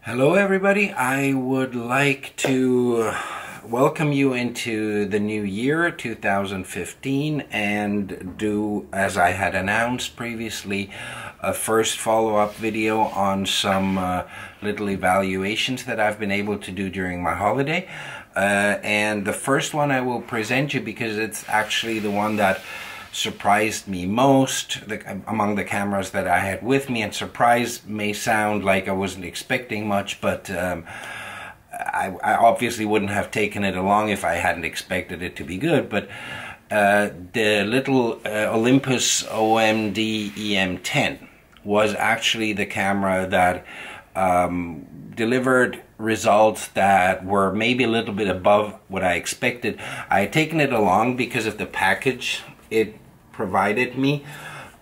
Hello everybody, I would like to welcome you into the new year 2015 and do, as I had announced previously, a first follow-up video on some little evaluations that I've been able to do during my holiday. And the first one I will present you because it's actually the one that surprised me most among the cameras that I had with me. And surprise may sound like I wasn't expecting much, but I obviously wouldn't have taken it along if I hadn't expected it to be good. But the little Olympus OM-D E-M10 was actually the camera that delivered results that were maybe a little bit above what I expected. I had taken it along because of the package it provided me.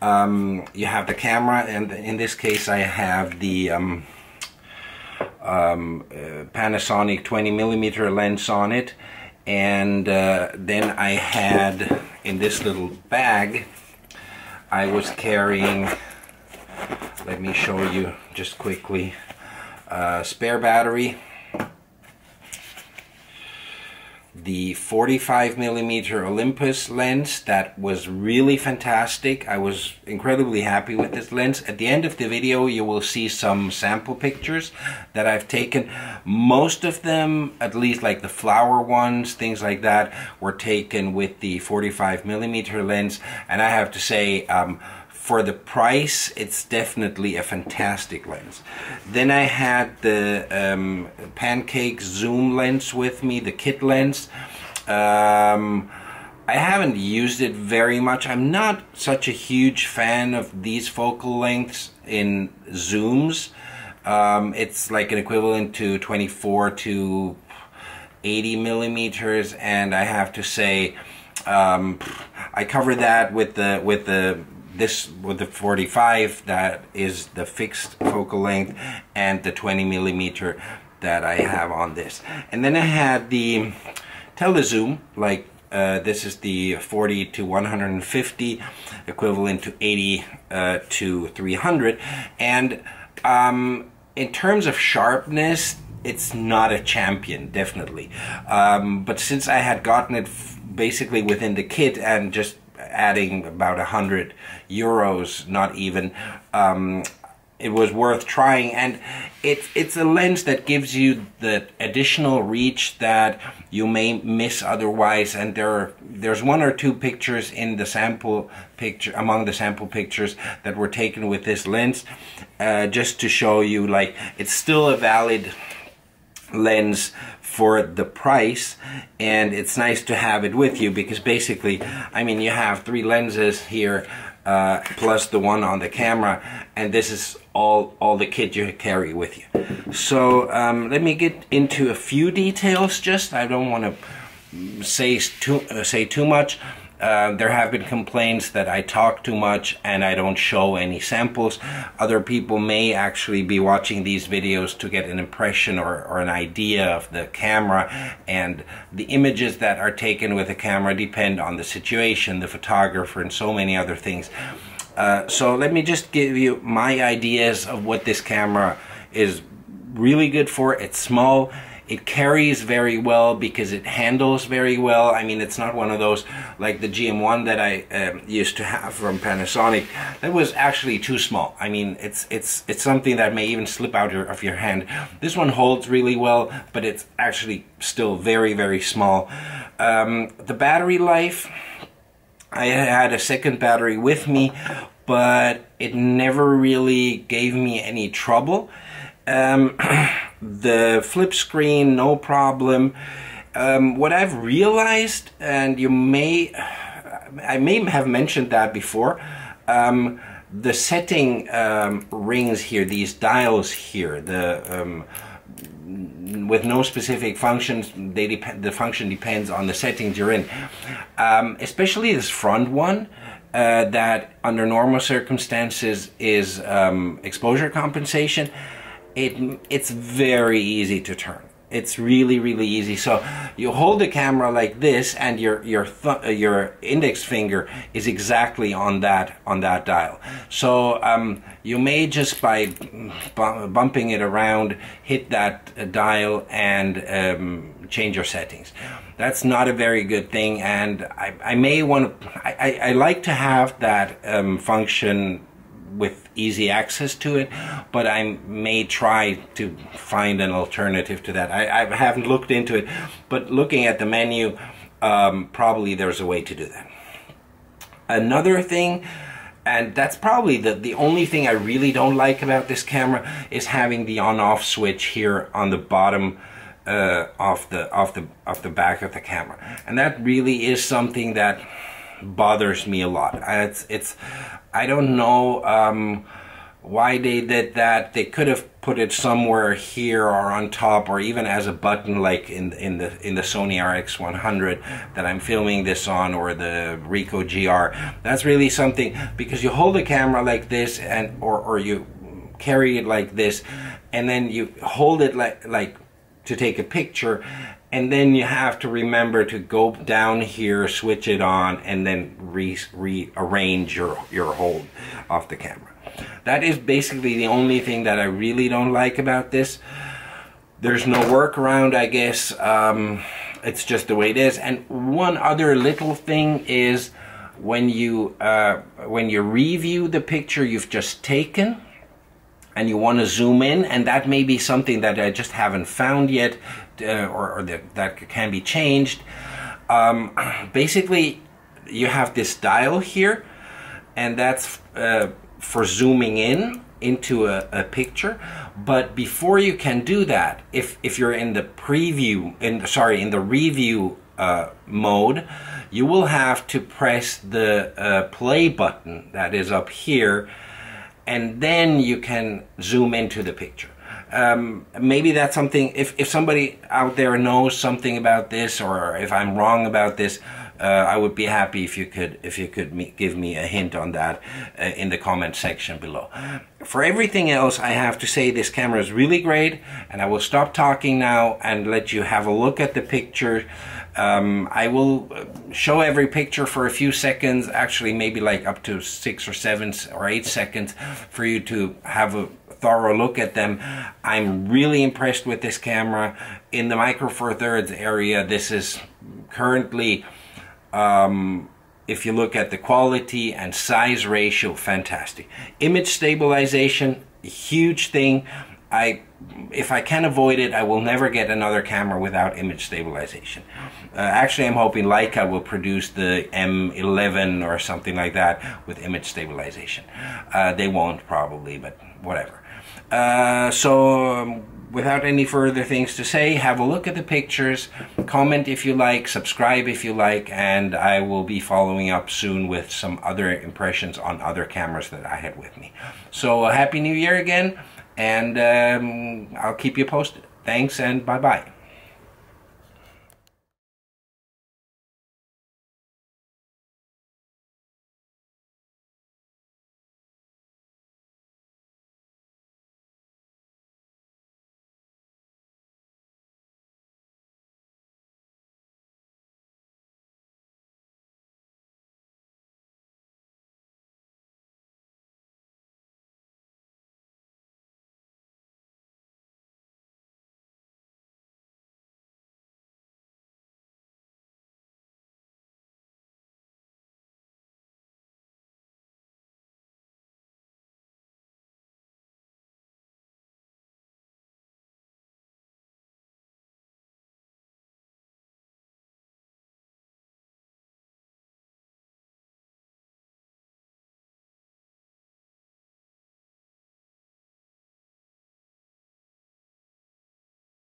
You have the camera, and in this case I have the Panasonic 20mm lens on it, and then I had in this little bag I was carrying, let me show you just quickly, spare battery, the 45mm Olympus lens that was really fantastic. I was incredibly happy with this lens. At the end of the video you will see some sample pictures that I've taken. Most of them, at least like the flower ones, things like that, were taken with the 45mm lens, and I have to say, for the price, it's definitely a fantastic lens. Then I had the Pancake zoom lens with me, the kit lens. I haven't used it very much. I'm not such a huge fan of these focal lengths in zooms. It's like an equivalent to 24 to 80mm, and I have to say, I cover that with the 45, that is the fixed focal length, and the 20mm that I have on this. And then I had the telezoom, like this is the 40 to 150, equivalent to 80 to 300, and in terms of sharpness, it's not a champion, definitely. But since I had gotten it basically within the kit and just adding about €100, not even, it was worth trying. And it's a lens that gives you the additional reach that you may miss otherwise. And there's one or two pictures in the sample picture, among the sample pictures that were taken with this lens, just to show you, like, it's still a valid lens for the price, and it's nice to have it with you because basically, I mean, you have three lenses here plus the one on the camera, and this is all the kit you carry with you. So let me get into a few details. Just, I don't want to say too much. There have been complaints that I talk too much and I don't show any samples. Other people may actually be watching these videos to get an impression or an idea of the camera, and the images that are taken with the camera depend on the situation, the photographer, and so many other things. So let me just give you my ideas of what this camera is really good for. It's small. It carries very well because it handles very well. I mean, it's not one of those like the GM1 that I used to have from Panasonic. That was actually too small. I mean, it's something that may even slip out of your hand. This one holds really well, but it's actually still very, very small. The battery life, I had a second battery with me, but it never really gave me any trouble. The flip screen, no problem. What I've realized, and I may have mentioned that before, the setting rings here, these dials here, with no specific functions, the function depends on the settings you're in. Especially this front one, that under normal circumstances is exposure compensation. It's very easy to turn. It's really, really easy. So you hold the camera like this, and your index finger is exactly on that dial. So you may just by bumping it around hit that dial and change your settings. That's not a very good thing, and I may want to. I like to have that function with easy access to it, but I may try to find an alternative to that. I haven't looked into it, but looking at the menu, probably there's a way to do that. Another thing, and that's probably the only thing I really don't like about this camera, is having the on-off switch here on the bottom of the back of the camera, and that really is something that bothers me a lot. I don't know why they did that. They could have put it somewhere here or on top, or even as a button, like in the Sony RX100 that I'm filming this on, or the Ricoh GR. That's really something, because you hold the camera like this, and or you carry it like this, and then you hold it like to take a picture, and then you have to remember to go down here, switch it on, and then rearrange your hold off the camera. That is basically the only thing that I really don't like about this. There's no workaround, I guess. It's just the way it is. And one other little thing is when you review the picture you've just taken, and you want to zoom in, and that may be something that I just haven't found yet, or that can be changed. Basically, you have this dial here, and that's for zooming into a picture. But before you can do that, if you're in the preview, in the review mode, you will have to press the play button that is up here, and then you can zoom into the picture. Maybe that's something, if somebody out there knows something about this, or if I'm wrong about this, I would be happy if you could give me a hint on that in the comment section below. For everything else, I have to say this camera is really great, and I will stop talking now and let you have a look at the picture. I will show every picture for a few seconds, actually maybe like up to 6 or 7 or 8 seconds, for you to have a thorough look at them. I'm really impressed with this camera. In the Micro Four Thirds area, this is currently, if you look at the quality and size ratio, fantastic. Image stabilization, huge thing. If I can avoid it, I will never get another camera without image stabilization. Actually, I'm hoping Leica will produce the M11 or something like that with image stabilization. They won't probably, but whatever. So without any further things to say, have a look at the pictures, comment if you like, subscribe if you like, and I will be following up soon with some other impressions on other cameras that I had with me. So Happy New Year again, and I'll keep you posted. Thanks, and bye-bye.